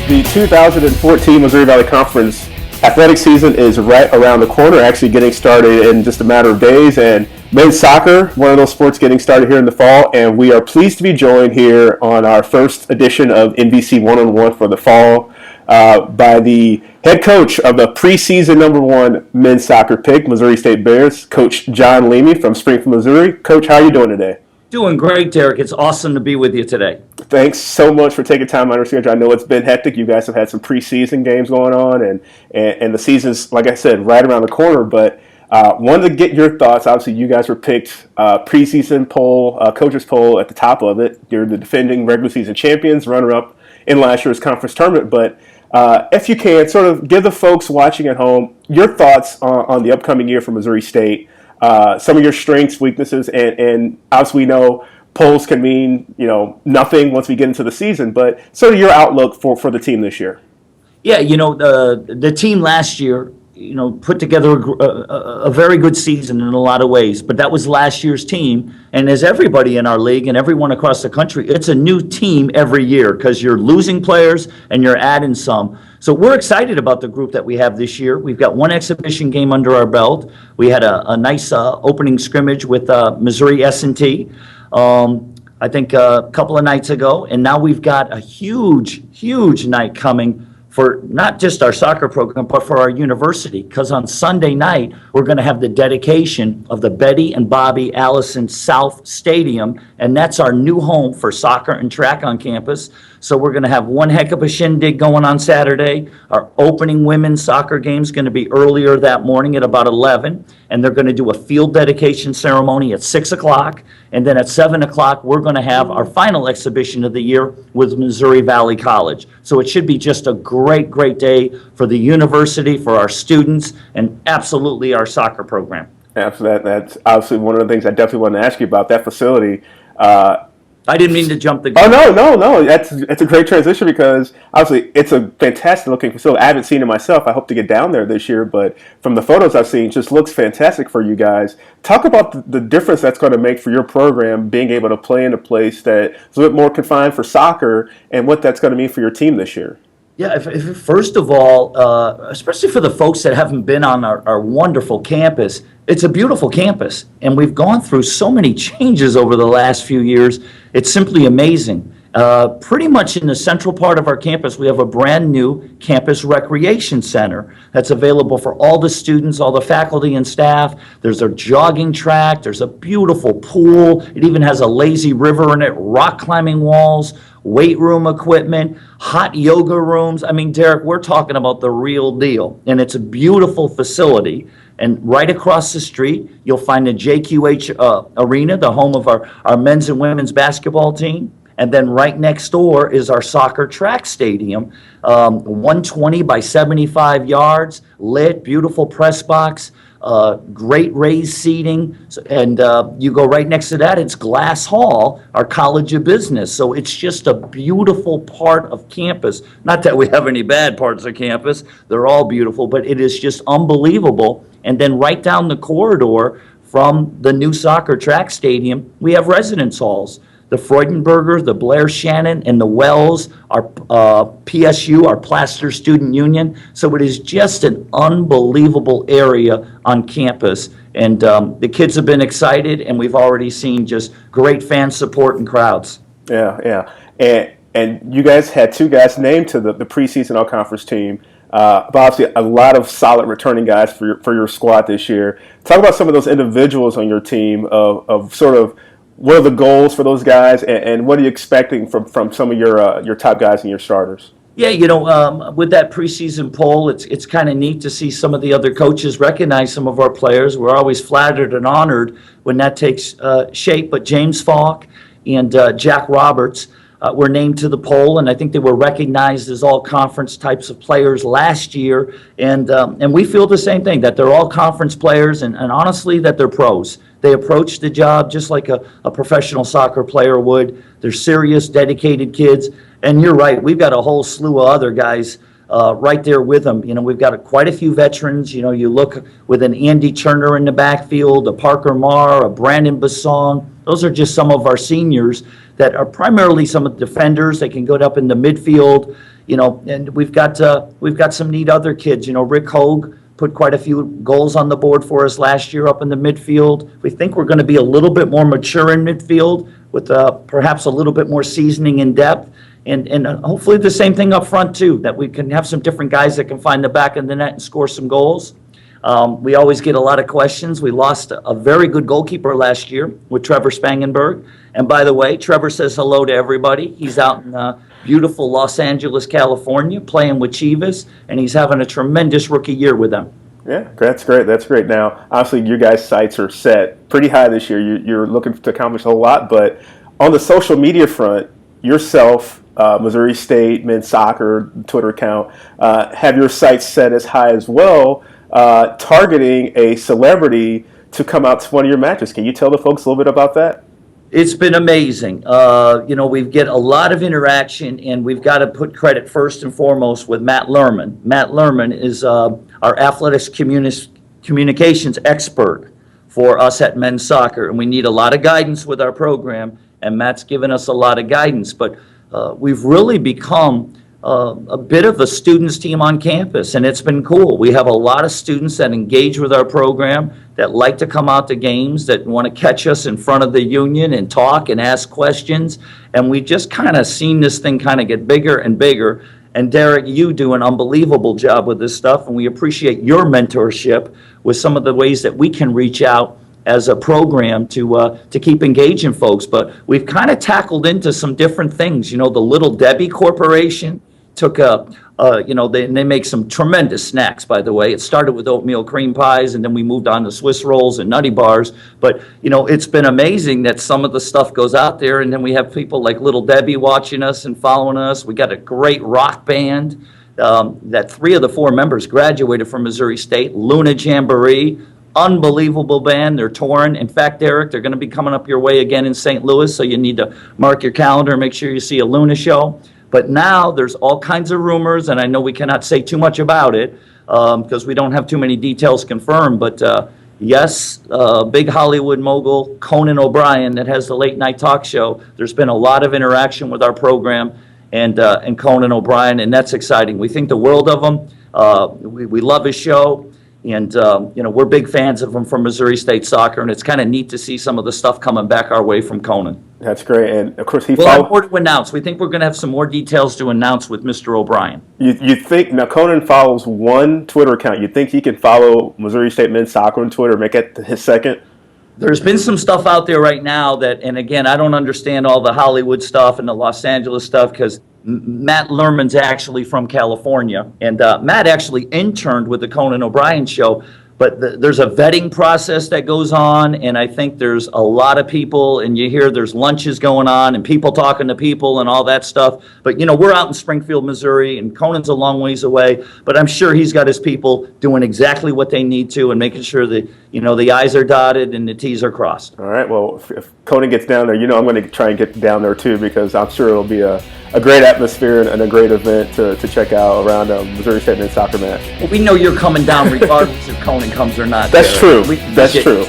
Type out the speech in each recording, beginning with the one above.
The 2014 Missouri Valley Conference athletic season is right around the corner, actually getting started in just a matter of days. And men's soccer, one of those sports getting started here in the fall. And we are pleased to be joined here on our first edition of NVC One-on-One for the fall by the head coach of the preseason #1 men's soccer pick, Missouri State Bears, Coach Jon Leamy from Springfield, Missouri. Coach, how are you doing today? Doing great, Derek. It's awesome to be with you today. Thanks so much for taking time out of your schedule. I know it's been hectic. You guys have had some preseason games going on, and the season's, like I said, right around the corner. But wanted to get your thoughts. Obviously, you guys were picked preseason poll, coaches poll at the top of it. You're the defending regular season champions, runner-up in last year's conference tournament. But if you can, sort of give the folks watching at home your thoughts on the upcoming year for Missouri State. Some of your strengths, weaknesses, and obviously we know polls can mean nothing once we get into the season, but sort of your outlook for the team this year. Yeah, the team last year, put together a very good season in a lot of ways, but that was last year's team. And as everybody in our league and everyone across the country, it's a new team every year because you're losing players and you're adding some. So we're excited about the group that we have this year. We've got one exhibition game under our belt. We had a nice opening scrimmage with Missouri S&T, I think a couple of nights ago. And now we've got a huge night coming for not just our soccer program, but for our university. Because on Sunday night, we're going to have the dedication of the Betty and Bobby Allison South Stadium. And that's our new home for soccer and track on campus. So we're going to have one heck of a shindig going on Saturday. Our opening women's soccer game is going to be earlier that morning at about 11. And they're going to do a field dedication ceremony at 6 o'clock. And then at 7 o'clock, we're going to have our final exhibition of the year with Missouri Valley College. So it should be just a great day for the university, for our students, and absolutely our soccer program. Absolutely. That's obviously one of the things I definitely wanted to ask you about, that facility. I didn't mean to jump the gun. Oh, no. That's a great transition because obviously it's a fantastic looking facility. I haven't seen it myself. I hope to get down there this year, but from the photos I've seen, it just looks fantastic for you guys. Talk about the difference that's going to make for your program being able to play in a place that is a bit more confined for soccer and what that's going to mean for your team this year. Yeah, if first of all, especially for the folks that haven't been on our wonderful campus, it's a beautiful campus, and we've gone through so many changes over the last few years. It's simply amazing. Pretty much in the central part of our campus, we have a brand new campus recreation center that's available for all the students, all the faculty and staff. There's a jogging track. There's a beautiful pool. It even has a lazy river in it, rock climbing walls, weight room equipment, hot yoga rooms. I mean, Derek, we're talking about the real deal. And it's a beautiful facility. And right across the street, you'll find the JQH Arena, the home of our men's and women's basketball team. And then right next door is our soccer track stadium, 120 by 75 yards, lit, beautiful press box, great raised seating. And you go right next to that, it's Glass Hall, our College of Business. So it's just a beautiful part of campus. Not that we have any bad parts of campus. They're all beautiful, but it is just unbelievable. And then right down the corridor from the new soccer track stadium, we have residence halls. The Freudenberger, the Blair Shannon, and the Wells, our PSU, our Plaster Student Union. So it is just an unbelievable area on campus. And the kids have been excited, and we've already seen just great fan support and crowds. Yeah. And you guys had two guys named to the preseason all-conference team. But obviously a lot of solid returning guys for your squad this year. Talk about some of those individuals on your team of sort of what are the goals for those guys, and what are you expecting from some of your top guys and your starters? Yeah, with that preseason poll, it's kind of neat to see some of the other coaches recognize some of our players. We're always flattered and honored when that takes shape. But James Falk and Jack Roberts were named to the poll, and I think they were recognized as all-conference types of players last year. And we feel the same thing, that they're all-conference players, and honestly, that they're pros. They approach the job just like a professional soccer player would. They're serious, dedicated kids. And you're right, we've got a whole slew of other guys right there with them. You know, we've got quite a few veterans. You know, you look with an Andy Turner in the backfield, a Parker Marr, a Brandon Bassong. Those are just some of our seniors that are primarily some of the defenders. They can go up in the midfield, you know, and we've got some neat other kids. You know, Rick Hogue put quite a few goals on the board for us last year up in the midfield. We think we're going to be a little bit more mature in midfield with perhaps a little bit more seasoning in depth. And hopefully the same thing up front too, that we can have some different guys that can find the back of the net and score some goals. We always get a lot of questions. We lost a very good goalkeeper last year with Trevor Spangenberg. And by the way, Trevor says hello to everybody. He's out in beautiful Los Angeles, California, playing with Chivas, and he's having a tremendous rookie year with them. Yeah, that's great. That's great. Now, obviously, your guys' sights are set pretty high this year. You're looking to accomplish a lot, but on the social media front, yourself, Missouri State men's soccer Twitter account, have your sights set as high as well, targeting a celebrity to come out to one of your matches. Can you tell the folks a little bit about that? It's been amazing. You know, we get a lot of interaction, and we've got to put credit first and foremost with Matt Lerman. Matt Lerman is our athletics communications expert for us at men's soccer, and we need a lot of guidance with our program, and Matt's given us a lot of guidance. But we've really become a bit of a students team on campus, and it's been cool. We have a lot of students that engage with our program, that like to come out to games, that want to catch us in front of the union and talk and ask questions. And we just kind of seen this thing kind of get bigger and bigger. And Derek, you do an unbelievable job with this stuff, and we appreciate your mentorship with some of the ways that we can reach out as a program to keep engaging folks. But we've kind of tackled into some different things. You know, the Little Debbie Corporation took you know, they make some tremendous snacks, by the way. It started with oatmeal cream pies, and then we moved on to Swiss rolls and nutty bars. But, you know, it's been amazing that some of the stuff goes out there, and then we have people like Little Debbie watching us and following us. We got a great rock band that 3 of the 4 members graduated from Missouri State, Luna Jamboree. Unbelievable band. They're touring. In fact, Derek, they're going to be coming up your way again in St. Louis, so you need to mark your calendar and make sure you see a Luna show. But now there's all kinds of rumors, and I know we cannot say too much about it because we don't have too many details confirmed. But yes, big Hollywood mogul Conan O'Brien that has the late night talk show. There's been a lot of interaction with our program and Conan O'Brien, and that's exciting. We think the world of him. We love his show. And, you know, we're big fans of him from Missouri State Soccer, and it's kind of neat to see some of the stuff coming back our way from Conan. That's great. And, of course, we'll have more to announce. We think we're going to have some more details to announce with Mr. O'Brien. You think, now Conan follows one Twitter account. You think he can follow Missouri State men's soccer on Twitter, make it his second? There's been some stuff out there right now that, and again, I don't understand all the Hollywood stuff and the Los Angeles stuff because Matt Lerman's actually from California, and Matt actually interned with the Conan O'Brien show. But there's a vetting process that goes on, and I think there's a lot of people, and you hear there's lunches going on and people talking to people and all that stuff. But, you know, we're out in Springfield, Missouri, and Conan's a long ways away, but I'm sure he's got his people doing exactly what they need to and making sure that, you know, the I's are dotted and the T's are crossed. All right, well, if Conan gets down there, you know I'm going to try and get down there too, because I'm sure it'll be a great atmosphere and a great event to check out around Missouri State men's soccer match. Well, we know you're coming down regardless if Conan comes or not. That's true. That's true.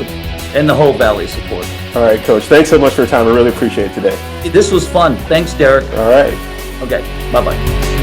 And the whole Valley support. All right, Coach. Thanks so much for your time. I really appreciate it today. This was fun. Thanks, Derek. All right. Okay. Bye-bye.